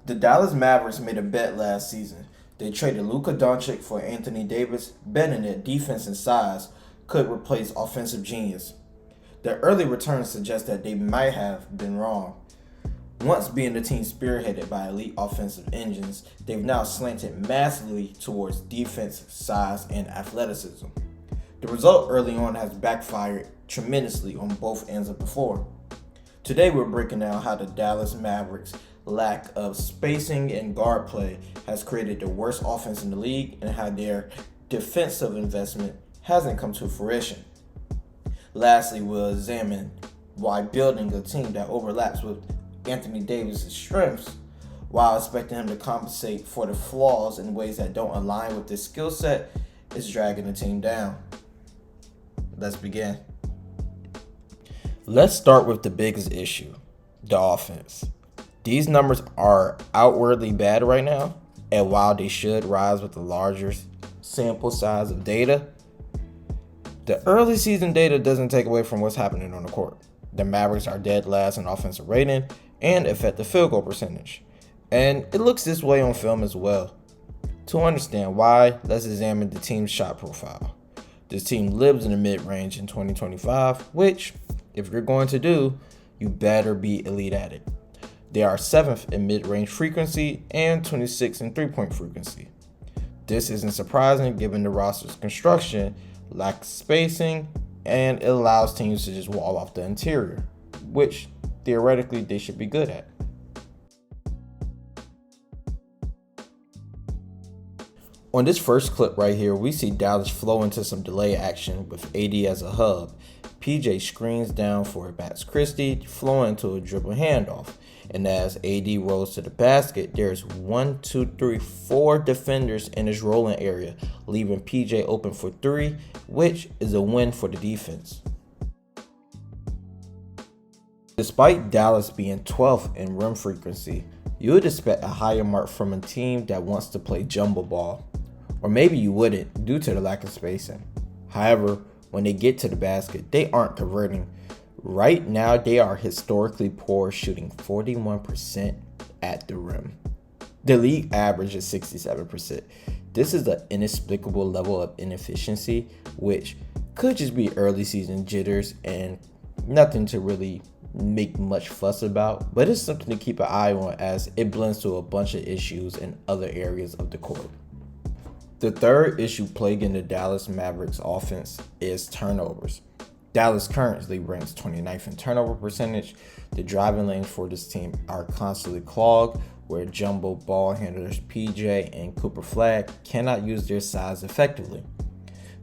The Dallas Mavericks made a bet last season. They traded Luka Dončić for Anthony Davis, betting that defense and size could replace offensive genius. The early returns suggest that they might have been wrong. Once being a team spearheaded by elite offensive engines, they've now slanted massively towards defense, size, and athleticism. The result early on has backfired tremendously on both ends of the floor. Today we're breaking down how the Dallas Mavericks' lack of spacing and guard play has created the worst offense in the league and how their defensive investment hasn't come to fruition. Lastly, we'll examine why building a team that overlaps with Anthony Davis' strengths while expecting him to compensate for the flaws in ways that don't align with his skill set is dragging the team down. Let's begin. Let's start with the biggest issue, the offense. These numbers are outwardly bad right now, and while they should rise with the larger sample size of data, the early season data doesn't take away from what's happening on the court. The Mavericks are dead last in offensive rating and effective field goal percentage, and it looks this way on film as well. To understand why, let's examine the team's shot profile. This team lives in the mid-range in 2025, which, if you're going to do, you better be elite at it. They are 7th in mid-range frequency and 26th in three-point frequency. This isn't surprising given the roster's construction, lack of spacing, and it allows teams to just wall off the interior, which theoretically they should be good at. On this first clip right here, we see Dallas flow into some delay action with AD as a hub. PJ screens down for Max Christie, flowing into a dribble handoff. And as AD rolls to the basket, there's 4 defenders in his rolling area, leaving PJ open for 3, which is a win for the defense. Despite Dallas being 12th in rim frequency, you would expect a higher mark from a team that wants to play jumbo ball. Or maybe you wouldn't due to the lack of spacing. However, when they get to the basket, they aren't converting. Right now, they are historically poor, shooting 41% at the rim. The league average is 67%. This is an inexplicable level of inefficiency, which could just be early season jitters and nothing to really make much fuss about, but it's something to keep an eye on as it blends to a bunch of issues in other areas of the court. The third issue plaguing the Dallas Mavericks offense is turnovers. Dallas currently ranks 29th in turnover percentage. The driving lanes for this team are constantly clogged, where jumbo ball handlers PJ and Cooper Flag cannot use their size effectively.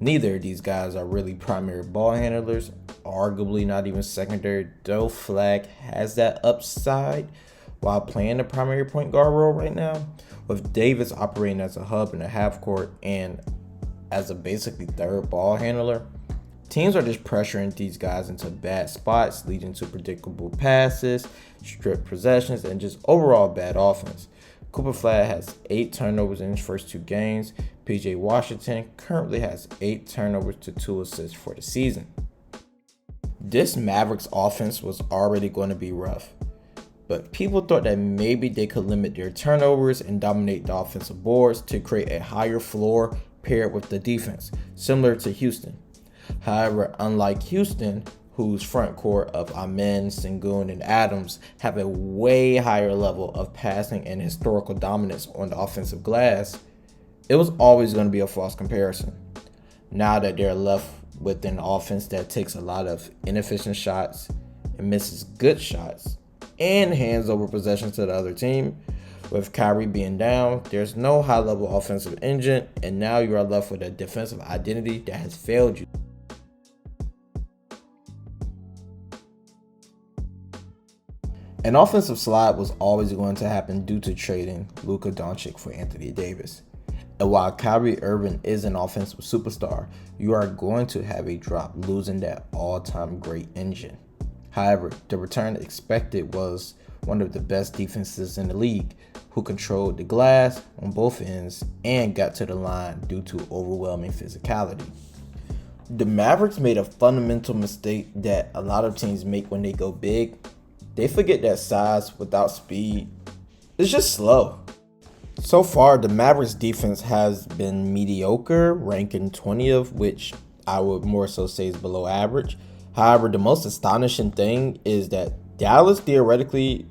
Neither of these guys are really primary ball handlers, arguably not even secondary, though Flag has that upside while playing the primary point guard role right now. With Davis operating as a hub in the half court and as a basically third ball handler, teams are just pressuring these guys into bad spots, leading to predictable passes, stripped possessions, and just overall bad offense. Cooper Flag has 8 turnovers in his first 2 games. PJ Washington currently has 8 turnovers to 2 assists for the season. This Mavericks offense was already going to be rough, but people thought that maybe they could limit their turnovers and dominate the offensive boards to create a higher floor paired with the defense, similar to Houston. However, unlike Houston, whose front court of Amen, Sengun, and Adams have a way higher level of passing and historical dominance on the offensive glass, it was always going to be a false comparison. Now that they're left with an offense that takes a lot of inefficient shots and misses good shots and hands over possession to the other team, with Kyrie being down, there's no high-level offensive engine, and now you are left with a defensive identity that has failed you. An offensive slide was always going to happen due to trading Luka Dončić for Anthony Davis. And while Kyrie Irving is an offensive superstar, you are going to have a drop losing that all-time great engine. However, the return expected was one of the best defenses in the league, who controlled the glass on both ends and got to the line due to overwhelming physicality. The Mavericks made a fundamental mistake that a lot of teams make when they go big. They forget that size without speed It's just slow. So far, the Mavericks defense has been mediocre, ranking 20th, which I would more so say is below average. However, the most astonishing thing is that Dallas theoretically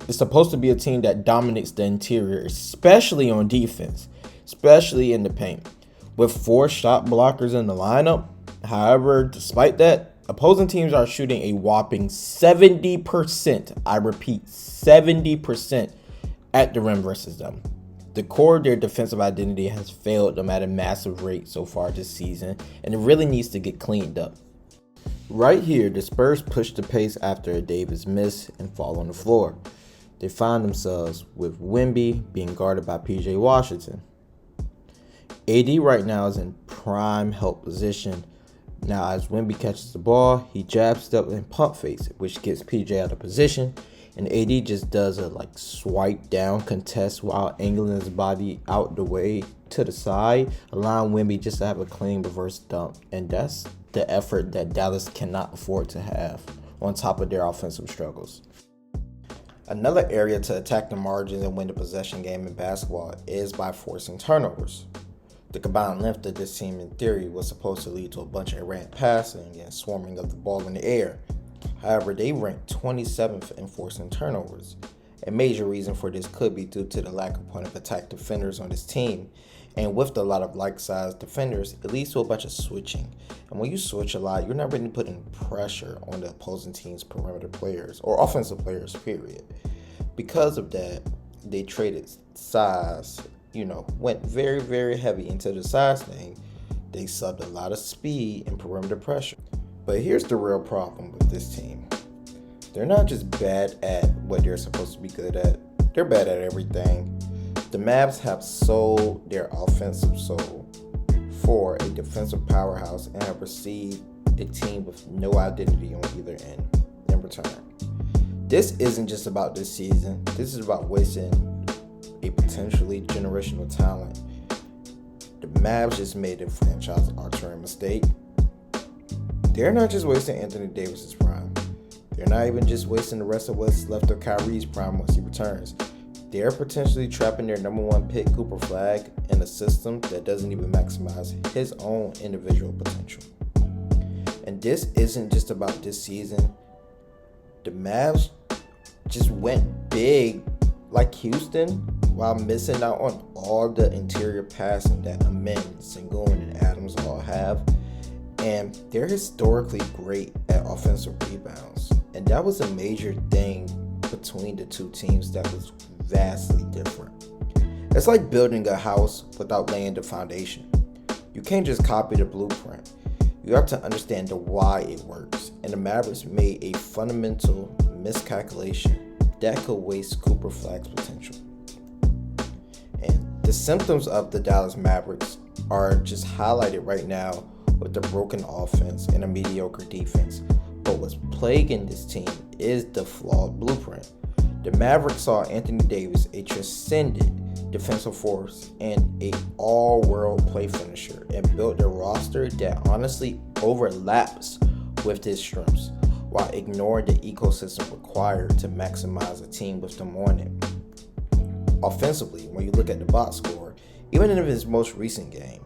is supposed to be a team that dominates the interior, especially on defense, especially in the paint. With 4 shot blockers in the lineup, however, despite that, opposing teams are shooting a whopping 70%, I repeat, 70% at the rim versus them. The core of their defensive identity has failed them at a massive rate so far this season, and it really needs to get cleaned up. Right here, the Spurs push the pace after a Davis miss and fall on the floor. They find themselves with Wemby being guarded by PJ Washington. AD right now is in prime help position. Now as Wemby catches the ball, he jab step and pump fakes, which gets PJ out of position, and AD just does a swipe down contest while angling his body out the way to the side, allowing Wemby just to have a clean reverse dunk. And that's the effort that Dallas cannot afford to have on top of their offensive struggles. Another area to attack the margins and win the possession game in basketball is by forcing turnovers. The combined length of this team in theory was supposed to lead to a bunch of errant passing and swarming of the ball in the air. However, they ranked 27th in forcing turnovers. A major reason for this could be due to the lack of point of attack defenders on this team. And with a lot of like-sized defenders, it leads to a bunch of switching. And when you switch a lot, you're not really putting pressure on the opposing team's perimeter players or offensive players, period. Because of that, they traded size, went very, very heavy into the size thing. They subbed a lot of speed and perimeter pressure. But here's the real problem with this team. They're not just bad at what they're supposed to be good at. They're bad at everything. The Mavs have sold their offensive soul for a defensive powerhouse and have received a team with no identity on either end in return. This isn't just about this season. This is about wasting a potentially generational talent. The Mavs just made a franchise-altering mistake. They're not just wasting Anthony Davis's prime. They're not even just wasting the rest of what's left of Kyrie's prime once he returns. They're potentially trapping their number 1 pick, Cooper Flag, in a system that doesn't even maximize his own individual potential. And this isn't just about this season. The Mavs just went big like Houston while missing out on all the interior passing that Amen, Sengun, and Adams all have. And they're historically great at offensive rebounds. And that was a major thing between the two teams that was vastly different. It's like building a house without laying the foundation. You can't just copy the blueprint. You have to understand the why it works. And the Mavericks made a fundamental miscalculation that could waste Cooper Flag's potential. And the symptoms of the Dallas Mavericks are just highlighted right now with the broken offense and a mediocre defense. But what's plaguing this team is the flawed blueprint. The Mavericks saw Anthony Davis a transcendent defensive force and an all-world play finisher and built a roster that honestly overlaps with his strengths while ignoring the ecosystem required to maximize a team with them on it. Offensively, when you look at the box score, even in his most recent game,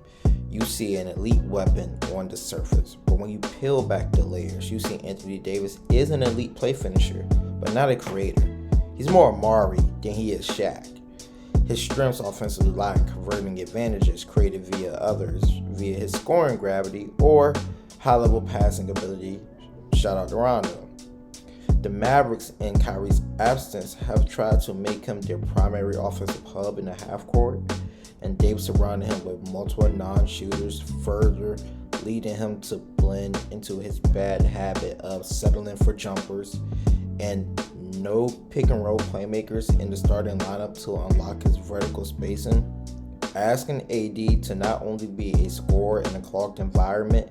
you see an elite weapon on the surface. But when you peel back the layers, you see Anthony Davis is an elite play finisher, but not a creator. He's more Amari than he is Shaq. His strengths offensively lie in converting advantages created via others, via his scoring gravity or high-level passing ability. Shout out to Rondo. The Mavericks, in Kyrie's absence, have tried to make him their primary offensive hub in the half court, and Davis surrounded him with multiple non-shooters, further leading him to blend into his bad habit of settling for jumpers and no pick and roll playmakers in the starting lineup to unlock his vertical spacing. Asking AD to not only be a scorer in a clogged environment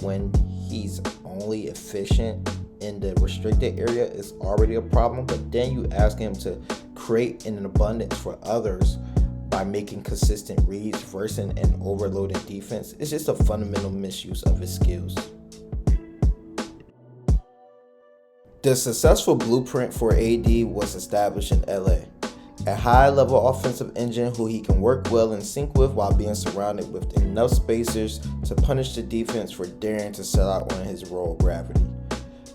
when he's only efficient in the restricted area is already a problem, but then you ask him to create in an abundance for others by making consistent reads versus an overloaded defense. It's just a fundamental misuse of his skills. The successful blueprint for AD was established in LA. A high-level offensive engine who he can work well in sync with while being surrounded with enough spacers to punish the defense for daring to sell out on his role gravity.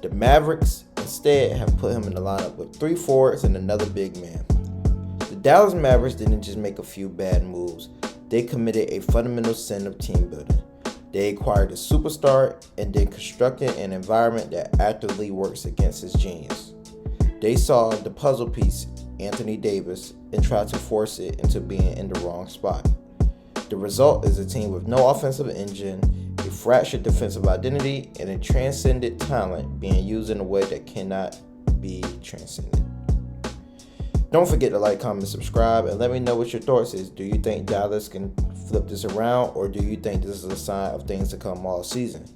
The Mavericks instead have put him in the lineup with 3 forwards and another big man. The Dallas Mavericks didn't just make a few bad moves, they committed a fundamental sin of team building. They acquired a superstar and then constructed an environment that actively works against his genius. They saw the puzzle piece, Anthony Davis, and tried to force it into being in the wrong spot. The result is a team with no offensive engine, a fractured defensive identity, and a transcendent talent being used in a way that cannot be transcended. Don't forget to like, comment, subscribe, and let me know what your thoughts is. Do you think Dallas can flip this around, or do you think this is a sign of things to come all season?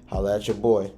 Holla at your boy.